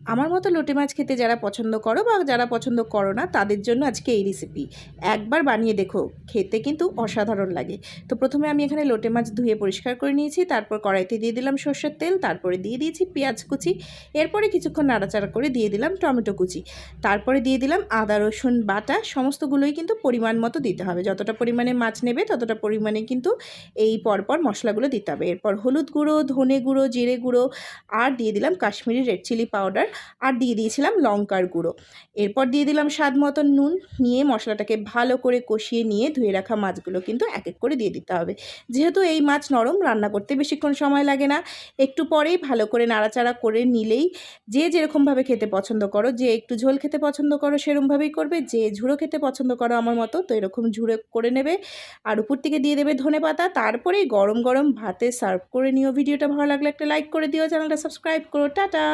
আমার মতো লোটে মাছ খেতে যারা পছন্দ করো বা যারা পছন্দ করো না তাদের জন্য আজকে এই রেসিপি একবার বানিয়ে দেখো, খেতে কিন্তু অসাধারণ লাগে। তো প্রথমে আমি এখানে লোটে মাছ ধুয়ে পরিষ্কার করে নিয়েছি, তারপর কড়াইতে দিয়ে দিলাম সর্ষের তেল, তারপরে দিয়ে দিয়েছি পেঁয়াজ কুচি, এরপরে কিছুক্ষণ নাড়াচাড়া করে দিয়ে দিলাম টমেটো কুচি, তারপরে দিয়ে দিলাম আদা রসুন বাটা। সমস্তগুলোই কিন্তু পরিমাণ মতো দিতে হবে, যতটা পরিমাণে মাছ নেবে ততটা পরিমাণে কিন্তু এই পরপর মশলাগুলো দিতে হবে। এরপর হলুদ গুঁড়ো, ধনে গুঁড়ো, জিরে গুঁড়ো, আর দিয়ে দিলাম কাশ্মীরি রেড চিলি পাউডার, আর দিয়ে দিয়েছিলাম লঙ্কার গুঁড়ো। এরপর দিয়ে দিলাম স্বাদ মতন নুন, নিয়ে মশলাটাকে ভালো করে কষিয়ে নিয়ে ধুয়ে রাখা মাছগুলো কিন্তু এক এক করে দিয়ে দিতে হবে। যেহেতু এই মাছ নরম, রান্না করতে বেশিক্ষণ সময় লাগে না, একটু পরেই ভালো করে নাড়াচাড়া করে নিলেই, যে যেরকমভাবে খেতে পছন্দ করো, যে একটু ঝোল খেতে পছন্দ করো সেরকমভাবেই করবে, যে ঝুড়ো খেতে পছন্দ করো আমার মতো তো এরকম ঝুড়ো করে নেবে। আর উপর থেকে দিয়ে দেবে ধনেপাতা, তারপরেই গরম গরম ভাতে সার্ভ করে নিও। ভিডিওটা ভালো লাগলে একটা লাইক করে দিও, চ্যানেলটা সাবস্ক্রাইব করো। টাটা।